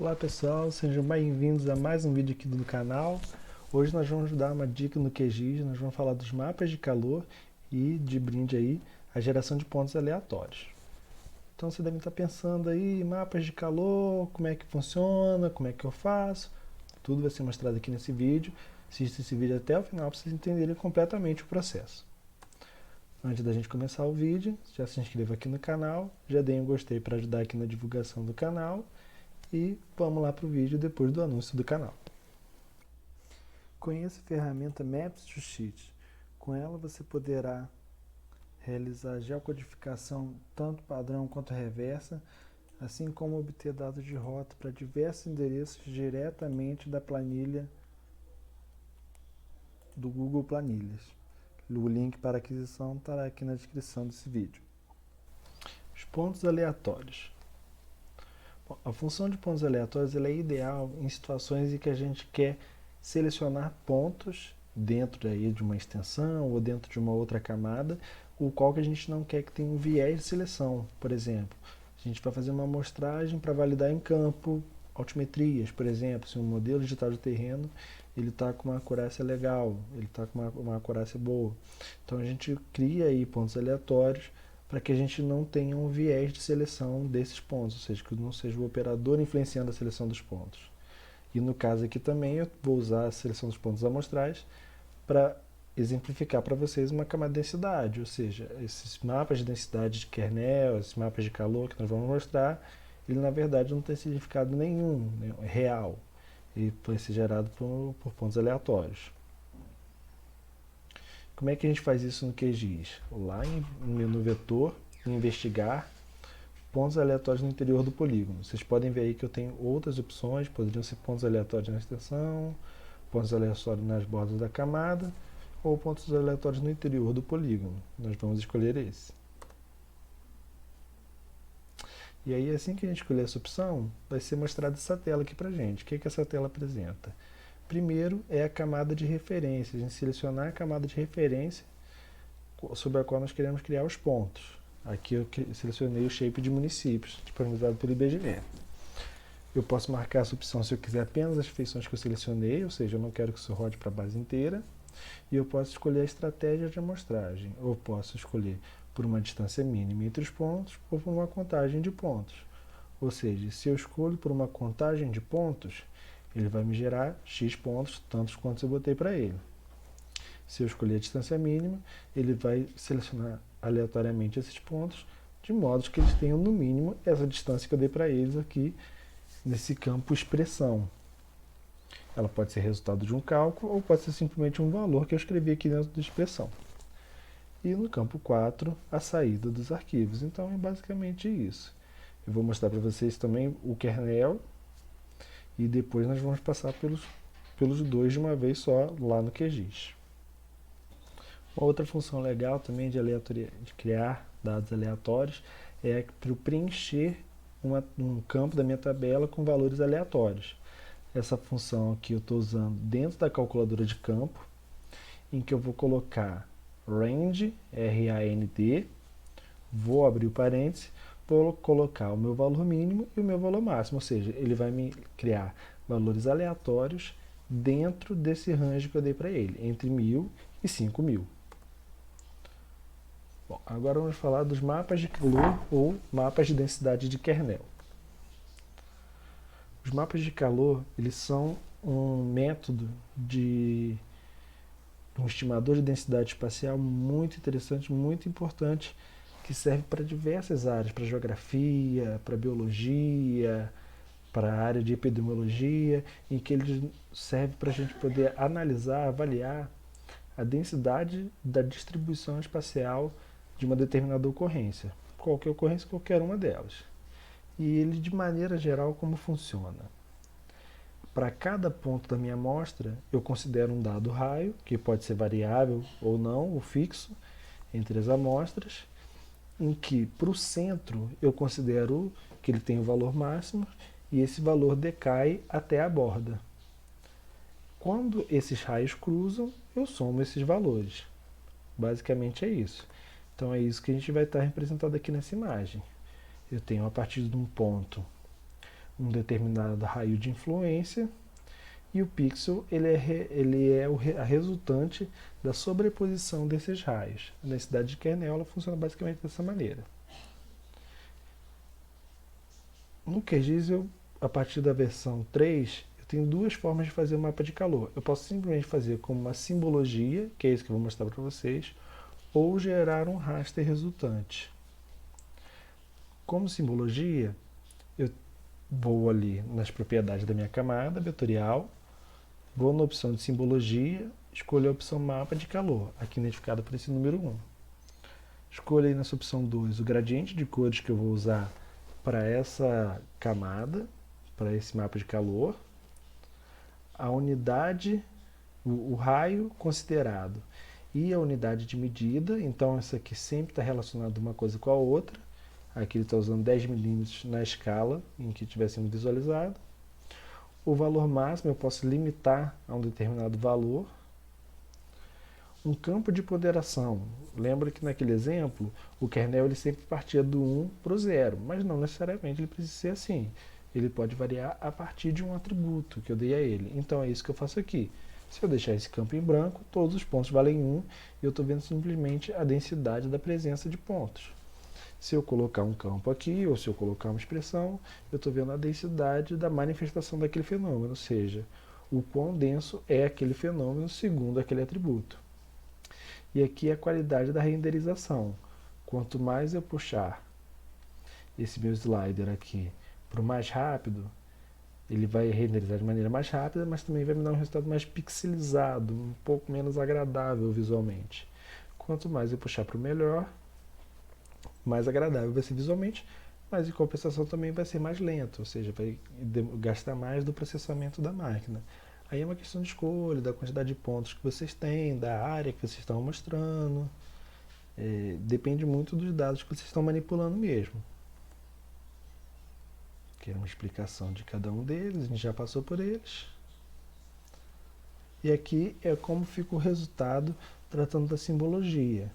Olá pessoal, sejam bem-vindos a mais um vídeo aqui do canal. Hoje nós vamos dar uma dica no QGIS, nós vamos falar dos mapas de calor e, de brinde aí, a geração de pontos aleatórios. Então você deve estar pensando aí, mapas de calor, como é que funciona, como é que eu faço. Tudo vai ser mostrado aqui nesse vídeo. Assista esse vídeo até o final para vocês entenderem completamente o processo. Antes da gente começar o vídeo, já se inscreva aqui no canal, já dê um gostei para ajudar aqui na divulgação do canal. E vamos lá para o vídeo depois do anúncio do canal. Conheça a ferramenta Maps2Sheets. Com ela você poderá realizar geocodificação tanto padrão quanto reversa, assim como obter dados de rota para diversos endereços diretamente da planilha do Google Planilhas. O link para aquisição estará aqui na descrição desse vídeo. Os pontos aleatórios. A função de pontos aleatórios ela é ideal em situações em que a gente quer selecionar pontos dentro aí de uma extensão ou dentro de uma outra camada, o qual que a gente não quer que tenha um viés de seleção. Por exemplo, a gente vai fazer uma amostragem para validar em campo altimetrias, por exemplo, se um modelo digital de terreno ele está com uma acurácia legal, ele está com uma acurácia boa. Então a gente cria aí pontos aleatórios para que a gente não tenha um viés de seleção desses pontos, ou seja, que não seja o operador influenciando a seleção dos pontos. E no caso aqui também eu vou usar a seleção dos pontos amostrais para exemplificar para vocês uma camada de densidade, ou seja, esses mapas de densidade de kernel, esses mapas de calor que nós vamos mostrar, ele na verdade não tem significado nenhum, real, e vai ser gerado por pontos aleatórios. Como é que a gente faz isso no QGIS? Lá no menu vetor, em investigar, pontos aleatórios no interior do polígono. Vocês podem ver aí que eu tenho outras opções, poderiam ser pontos aleatórios na extensão, pontos aleatórios nas bordas da camada, ou pontos aleatórios no interior do polígono. Nós vamos escolher esse. E aí, assim que a gente escolher essa opção, vai ser mostrada essa tela aqui pra gente. O que essa tela apresenta? Primeiro é a camada de referência, a gente selecionar a camada de referência sobre a qual nós queremos criar os pontos. Aqui eu selecionei o shape de municípios, disponibilizado pelo IBGE. Eu posso marcar essa opção se eu quiser apenas as feições que eu selecionei, ou seja, eu não quero que isso rode para a base inteira. E eu posso escolher a estratégia de amostragem, ou posso escolher por uma distância mínima entre os pontos, ou por uma contagem de pontos. Ou seja, se eu escolho por uma contagem de pontos, ele vai me gerar X pontos, tantos quantos eu botei para ele. Se eu escolher a distância mínima, ele vai selecionar aleatoriamente esses pontos, de modo que eles tenham no mínimo essa distância que eu dei para eles aqui, nesse campo expressão. Ela pode ser resultado de um cálculo ou pode ser simplesmente um valor que eu escrevi aqui dentro da expressão. E no campo 4, a saída dos arquivos. Então é basicamente isso. Eu vou mostrar para vocês também o kernel e depois nós vamos passar pelos dois de uma vez só lá no QGIS. Uma outra função legal também de criar dados aleatórios é para eu preencher um campo da minha tabela com valores aleatórios. Essa função aqui eu estou usando dentro da calculadora de campo, em que eu vou colocar range, R-A-N-D, vou abrir o parênteses, vou colocar o meu valor mínimo e o meu valor máximo, ou seja, ele vai me criar valores aleatórios dentro desse range que eu dei para ele, entre 1000 e 5000. Bom, agora vamos falar dos mapas de calor ou mapas de densidade de kernel. Os mapas de calor, eles são um método um estimador de densidade espacial muito interessante, muito importante, que serve para diversas áreas, para geografia, para biologia, para a área de epidemiologia, em que ele serve para a gente poder analisar, avaliar a densidade da distribuição espacial de uma determinada ocorrência. Qualquer ocorrência, qualquer uma delas. E ele, de maneira geral, como funciona? Para cada ponto da minha amostra, eu considero um dado raio, que pode ser variável ou não, ou fixo, entre as amostras, em que para o centro eu considero que ele tem o valor máximo e esse valor decai até a borda. Quando esses raios cruzam, eu somo esses valores. Basicamente é isso. Então é isso que a gente vai estar representado aqui nessa imagem. Eu tenho a partir de um ponto um determinado raio de influência, e o pixel ele é a resultante da sobreposição desses raios. A densidade de kernel ela funciona basicamente dessa maneira. No QGIS, a partir da versão 3, eu tenho duas formas de fazer o mapa de calor. Eu posso simplesmente fazer como uma simbologia, que é isso que eu vou mostrar para vocês, ou gerar um raster resultante. Como simbologia, eu vou ali nas propriedades da minha camada vetorial, vou na opção de simbologia, escolho a opção mapa de calor, aqui identificada por esse número 1. Escolho aí nessa opção 2 o gradiente de cores que eu vou usar para essa camada, para esse mapa de calor, a unidade, o raio considerado e a unidade de medida, então isso aqui sempre está relacionado uma coisa com a outra. Aqui ele está usando 10 milímetros na escala em que estiver sendo visualizado. O valor máximo eu posso limitar a um determinado valor. Um campo de ponderação. Lembra que naquele exemplo, o kernel ele sempre partia do 1 para o 0, mas não necessariamente ele precisa ser assim. Ele pode variar a partir de um atributo que eu dei a ele. Então é isso que eu faço aqui. Se eu deixar esse campo em branco, todos os pontos valem 1 e eu estou vendo simplesmente a densidade da presença de pontos. Se eu colocar um campo aqui, ou se eu colocar uma expressão, eu estou vendo a densidade da manifestação daquele fenômeno, ou seja, o quão denso é aquele fenômeno segundo aquele atributo. E aqui é a qualidade da renderização. Quanto mais eu puxar esse meu slider aqui para o mais rápido, ele vai renderizar de maneira mais rápida, mas também vai me dar um resultado mais pixelizado, um pouco menos agradável visualmente. Quanto mais eu puxar para o melhor, mais agradável vai ser visualmente, mas em compensação também vai ser mais lento, ou seja, vai gastar mais do processamento da máquina. Aí é uma questão de escolha, da quantidade de pontos que vocês têm, da área que vocês estão mostrando. Depende muito dos dados que vocês estão manipulando mesmo. Aqui é uma explicação de cada um deles, a gente já passou por eles. E aqui é como fica o resultado tratando da simbologia.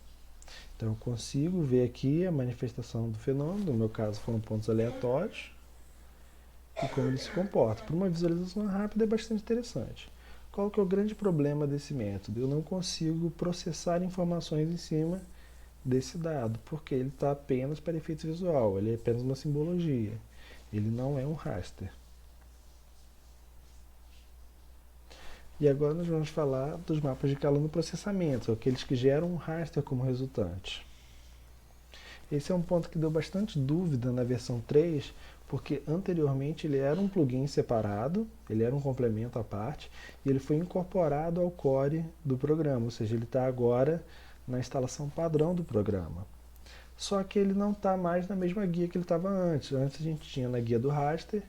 Então eu consigo ver aqui a manifestação do fenômeno, no meu caso foram pontos aleatórios, e como ele se comporta. Para uma visualização rápida é bastante interessante. Qual que é o grande problema desse método? Eu não consigo processar informações em cima desse dado, porque ele está apenas para efeito visual, ele é apenas uma simbologia, ele não é um raster. E agora nós vamos falar dos mapas de calor no processamento, aqueles que geram um raster como resultante. Esse é um ponto que deu bastante dúvida na versão 3, porque anteriormente ele era um plugin separado, ele era um complemento à parte, e ele foi incorporado ao core do programa, ou seja, ele está agora na instalação padrão do programa. Só que ele não está mais na mesma guia que ele estava antes. Antes a gente tinha na guia do raster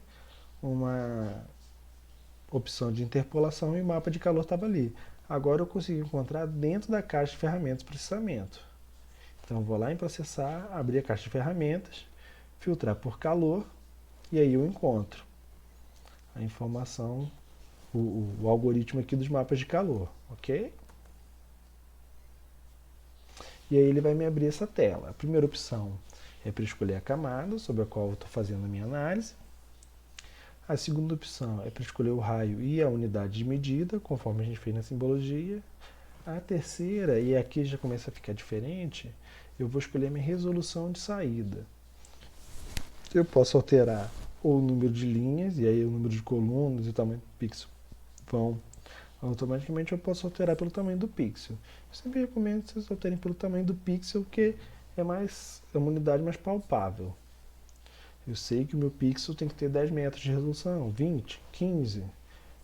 uma opção de interpolação e o mapa de calor estava ali. Agora eu consigo encontrar dentro da caixa de ferramentas de processamento. Então eu vou lá em processar, abrir a caixa de ferramentas, filtrar por calor e aí eu encontro a informação, o algoritmo aqui dos mapas de calor, ok? E aí ele vai me abrir essa tela. A primeira opção é para escolher a camada sobre a qual eu estou fazendo a minha análise. A segunda opção é para escolher o raio e a unidade de medida, conforme a gente fez na simbologia. A terceira, e aqui já começa a ficar diferente, eu vou escolher a minha resolução de saída. Eu posso alterar o número de linhas, e aí o número de colunas e o tamanho do pixel vão automaticamente, eu posso alterar pelo tamanho do pixel. Eu sempre recomendo que vocês alterem pelo tamanho do pixel, porque é uma unidade mais palpável. Eu sei que o meu pixel tem que ter 10 metros de resolução, 20, 15.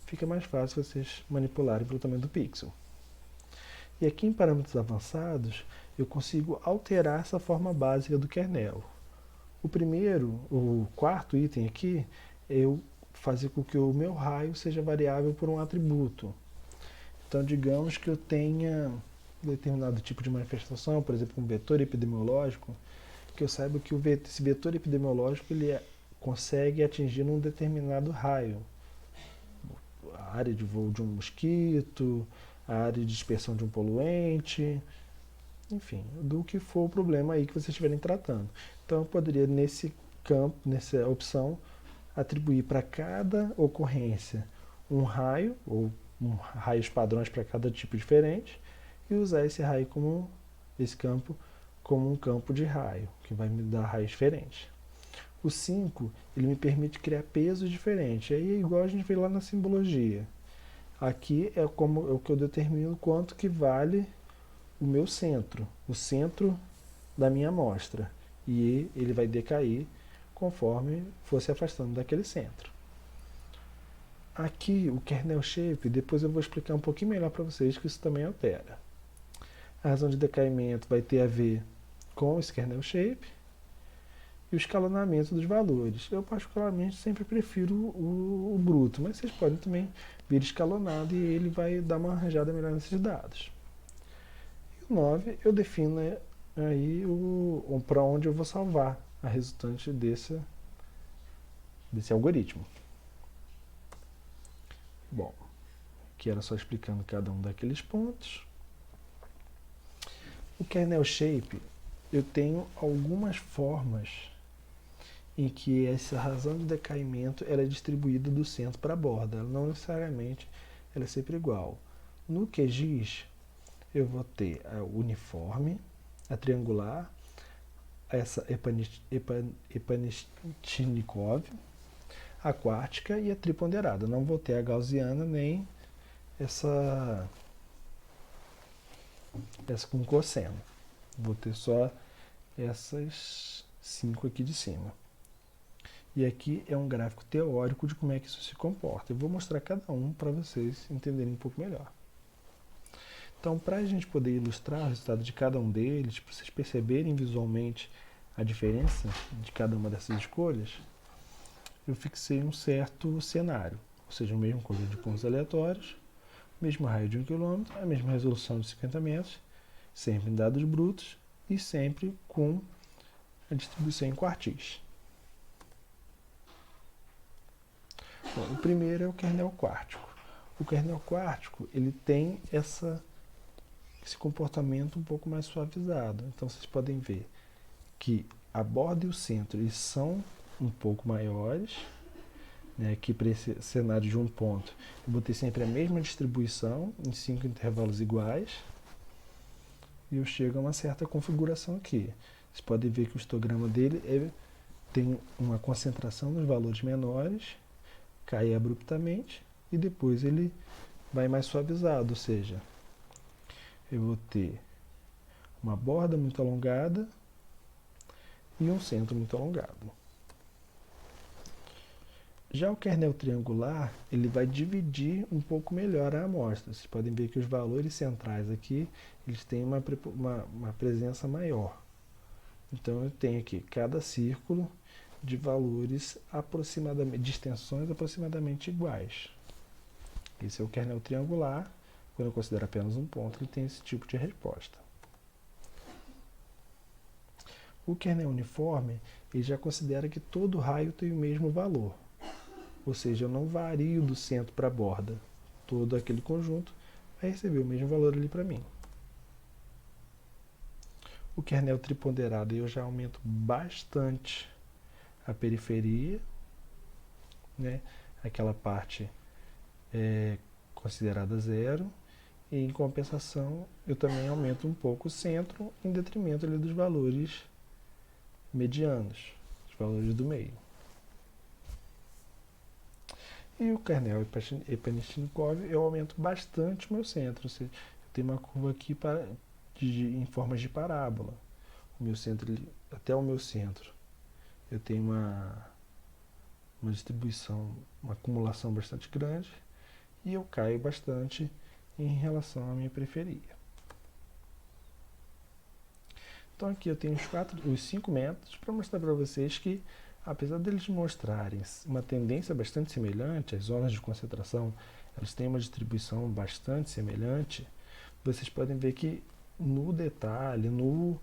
Fica mais fácil vocês manipularem pelo tamanho do pixel. E aqui em parâmetros avançados, eu consigo alterar essa forma básica do kernel. O quarto item aqui, é eu fazer com que o meu raio seja variável por um atributo. Então, digamos que eu tenha determinado tipo de manifestação, por exemplo, um vetor epidemiológico, que eu saiba que esse vetor epidemiológico ele consegue atingir um determinado raio. A área de voo de um mosquito, a área de dispersão de um poluente, enfim, do que for o problema aí que vocês estiverem tratando. Então eu poderia nesse campo, nessa opção, atribuir para cada ocorrência um raio, ou raios padrões para cada tipo diferente, e usar esse campo como um campo de raio, que vai me dar raios diferentes. O 5, ele me permite criar pesos diferentes. Aí é igual a gente vê lá na simbologia. Aqui é o que eu determino quanto que vale o meu centro, o centro da minha amostra. E ele vai decair conforme for se afastando daquele centro. Aqui, o kernel shape, depois eu vou explicar um pouquinho melhor para vocês, que isso também altera. A razão de decaimento vai ter a ver com esse kernel shape e o escalonamento dos valores. Eu particularmente sempre prefiro o bruto, mas vocês podem também vir escalonado e ele vai dar uma arranjada melhor nesses dados. E o 9, eu defino aí para onde eu vou salvar a resultante desse algoritmo. Bom, aqui era só explicando cada um daqueles pontos. O kernel shape, eu tenho algumas formas em que essa razão de decaimento ela é distribuída do centro para a borda. Ela não necessariamente ela é sempre igual. No QGIS, eu vou ter a uniforme, a triangular, essa Epanichnikov, a quartica e a triponderada. Não vou ter a gaussiana nem essa com cosseno. Vou ter só essas 5 aqui de cima. E aqui é um gráfico teórico de como é que isso se comporta. Eu vou mostrar cada um para vocês entenderem um pouco melhor. Então, para a gente poder ilustrar o resultado de cada um deles, para vocês perceberem visualmente a diferença de cada uma dessas escolhas, eu fixei um certo cenário, ou seja, o mesmo conjunto de pontos aleatórios, mesmo raio de 1 km, a mesma resolução de 50 metros, sempre em dados brutos e sempre com a distribuição em quartis. Bom, o primeiro é o kernel quártico. O kernel quártico ele tem esse comportamento um pouco mais suavizado. Então vocês podem ver que a borda e o centro eles são um pouco maiores. Né? Aqui para esse cenário de um ponto, eu botei sempre a mesma distribuição em 5 intervalos iguais. E eu chego a uma certa configuração aqui. Vocês podem ver que o histograma dele tem uma concentração nos valores menores, cai abruptamente e depois ele vai mais suavizado, ou seja, eu vou ter uma borda muito alongada e um centro muito alongado. Já o kernel triangular, ele vai dividir um pouco melhor a amostra. Vocês podem ver que os valores centrais aqui, eles têm uma presença maior. Então eu tenho aqui cada círculo de valores de extensões aproximadamente iguais. Esse é o kernel triangular. Quando eu considero apenas um ponto, ele tem esse tipo de resposta. O kernel uniforme, ele já considera que todo raio tem o mesmo valor. Ou seja, eu não vario do centro para a borda. Todo aquele conjunto vai receber o mesmo valor ali para mim. O kernel triponderado, eu já aumento bastante a periferia, né? Aquela parte é considerada zero. E em compensação, eu também aumento um pouco o centro em detrimento ali dos valores medianos, os valores do meio. E o kernel Epanichnikov, eu aumento bastante o meu centro. Ou seja, eu tenho uma curva aqui em formas de parábola. O meu centro, até o meu centro, eu tenho uma distribuição, uma acumulação bastante grande. E eu caio bastante em relação à minha periferia. Então aqui eu tenho os 5 métodos para mostrar para vocês que, apesar deles mostrarem uma tendência bastante semelhante, as zonas de concentração elas têm uma distribuição bastante semelhante, vocês podem ver que no detalhe, no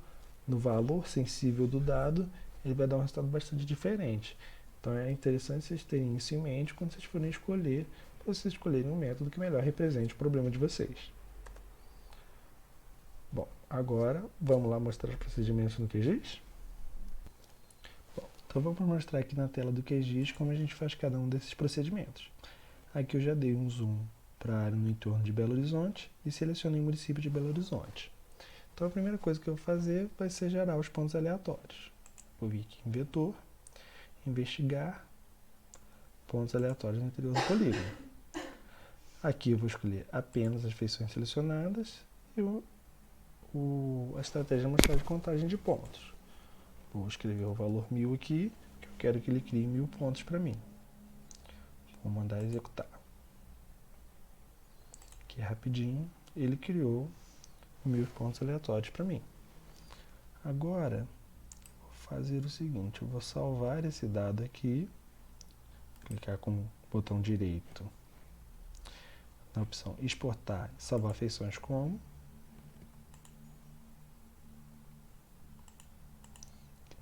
valor sensível do dado, ele vai dar um resultado bastante diferente. Então é interessante vocês terem isso em mente quando vocês forem escolher, para vocês escolherem um método que melhor represente o problema de vocês. Bom, agora vamos lá mostrar os procedimentos no QGIS? Então vamos mostrar aqui na tela do QGIS como a gente faz cada um desses procedimentos. Aqui eu já dei um zoom para a área no entorno de Belo Horizonte e selecionei o município de Belo Horizonte. Então a primeira coisa que eu vou fazer vai ser gerar os pontos aleatórios. Vou vir aqui em vetor, investigar, pontos aleatórios no interior do polígono. Aqui eu vou escolher apenas as feições selecionadas e a estratégia mostrar de contagem de pontos. Vou escrever o valor 1000 aqui, que eu quero que ele crie 1000 pontos para mim. Vou mandar executar. Aqui rapidinho, ele criou 1000 pontos aleatórios para mim. Agora, vou fazer o seguinte, eu vou salvar esse dado aqui, clicar com o botão direito na opção exportar e salvar feições como.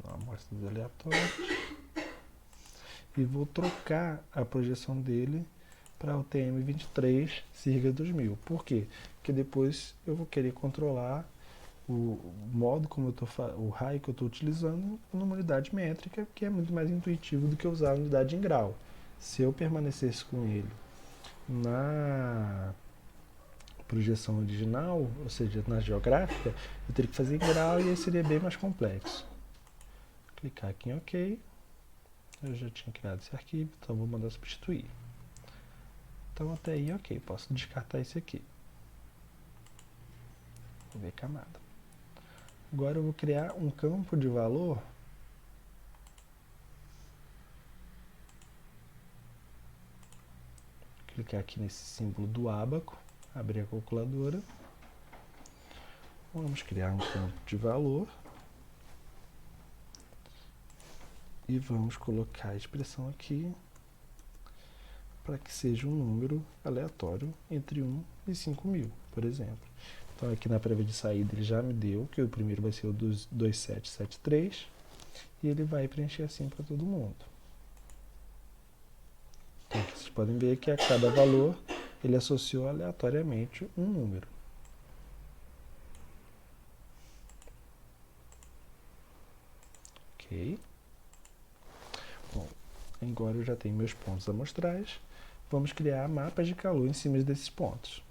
Uma amostra dos aleatórios. E vou trocar a projeção dele para o TM23 Sirga 2000. Por quê? Porque depois eu vou querer controlar o modo como o raio que eu estou utilizando numa unidade métrica, que é muito mais intuitivo do que usar a unidade em grau. Se eu permanecesse com ele na projeção original, ou seja, na geográfica, eu teria que fazer em grau e aí seria bem mais complexo. Clicar aqui em OK. Eu já tinha criado esse arquivo, então vou mandar substituir. Então até aí OK, posso descartar esse aqui. Vou ver camada. Agora eu vou criar um campo de valor clicar aqui nesse símbolo do ábaco, abrir a calculadora. Vamos criar um campo de valor e vamos colocar a expressão aqui para que seja um número aleatório entre 1 e 5.000, por exemplo. Então aqui na prévia de saída ele já me deu que o primeiro vai ser o 2773 e ele vai preencher assim para todo mundo. Então aqui vocês podem ver que a cada valor ele associou aleatoriamente um número. Ok. Bom, agora eu já tenho meus pontos amostrais. Vamos criar mapas de calor em cima desses pontos.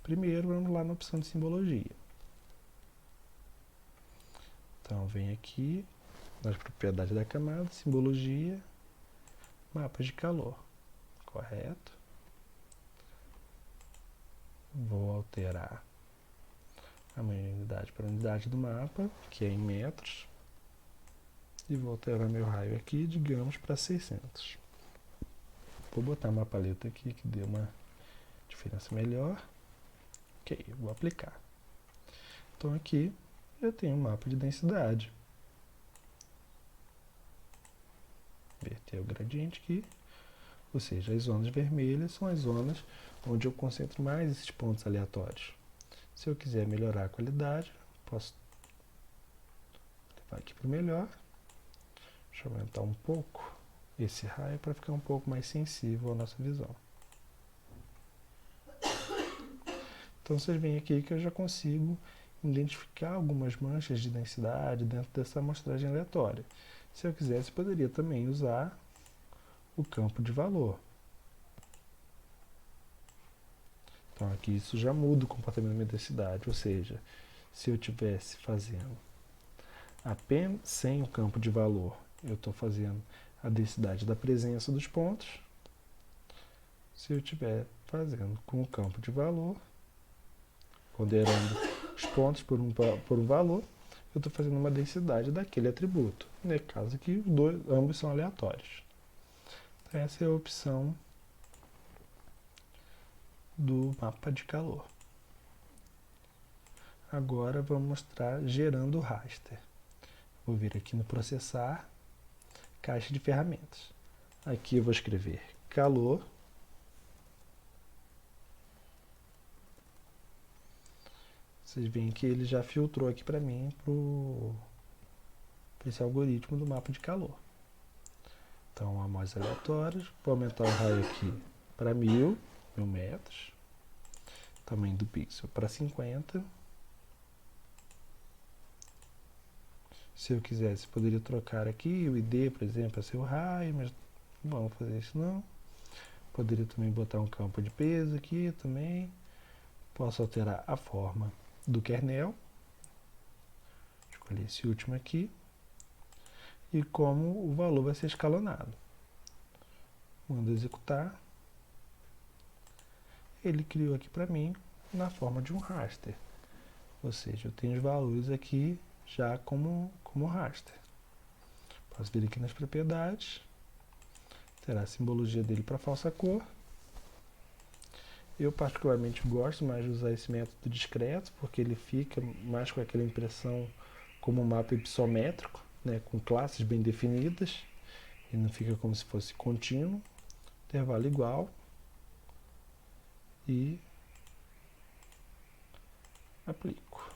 Primeiro, vamos lá na opção de simbologia. Então, vem aqui, nas propriedades da camada, simbologia, mapas de calor. Correto. Vou alterar a minha unidade para a unidade do mapa, que é em metros. E vou alterar meu raio aqui, digamos, para 600. Vou botar uma paleta aqui que dê uma diferença melhor. Ok, vou aplicar. Então aqui eu tenho um mapa de densidade. Inverter o gradiente aqui. Ou seja, as zonas vermelhas são as zonas onde eu concentro mais esses pontos aleatórios. Se eu quiser melhorar a qualidade, posso levar aqui para o melhor. Deixa eu aumentar um pouco esse raio para ficar um pouco mais sensível à nossa visão. Então vocês veem aqui que eu já consigo identificar algumas manchas de densidade dentro dessa amostragem aleatória. Se eu quisesse, poderia também usar o campo de valor. Então aqui isso já muda o comportamento da minha densidade, ou seja, se eu estivesse fazendo apenas sem o campo de valor, eu estou fazendo a densidade da presença dos pontos. Se eu estiver fazendo com o campo de valor, ponderando os pontos por um valor, eu estou fazendo uma densidade daquele atributo. No caso aqui, ambos são aleatórios. Então, essa é a opção do mapa de calor. Agora vamos mostrar gerando o raster. Vou vir aqui no processar, caixa de ferramentas. Aqui eu vou escrever calor. Vocês veem que ele já filtrou aqui para mim para esse algoritmo do mapa de calor. Então, amostras aleatórias. Vou aumentar o raio aqui para 1000 metros. Tamanho do pixel para 50. Se eu quisesse, poderia trocar aqui o ID, por exemplo, para ser o raio, mas não vamos fazer isso não. Poderia também botar um campo de peso aqui também. Posso alterar a forma do kernel. Escolhi esse último aqui. E como o valor vai ser escalonado. Mando executar. Ele criou aqui para mim na forma de um raster. Ou seja, eu tenho os valores aqui já como raster. Posso vir aqui nas propriedades. Terá a simbologia dele para falsa cor. Eu particularmente gosto mais de usar esse método discreto, porque ele fica mais com aquela impressão como um mapa ipsométrico, né, com classes bem definidas. Ele não fica como se fosse contínuo. Intervalo igual. E aplico.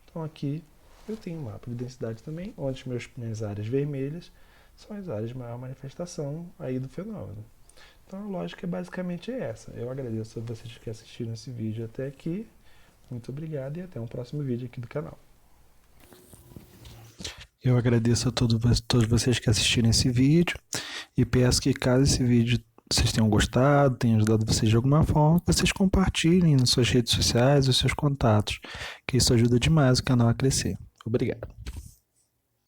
Então aqui eu tenho um mapa de densidade também, onde minhas áreas vermelhas são as áreas de maior manifestação aí do fenômeno. Então a lógica é basicamente essa. Eu agradeço a vocês que assistiram esse vídeo até aqui. Muito obrigado e até um próximo vídeo aqui do canal. Eu agradeço a todos vocês que assistiram esse vídeo e peço que caso esse vídeo vocês tenham gostado, tenha ajudado vocês de alguma forma, que vocês compartilhem nas suas redes sociais, os seus contatos, que isso ajuda demais o canal a crescer. Obrigado.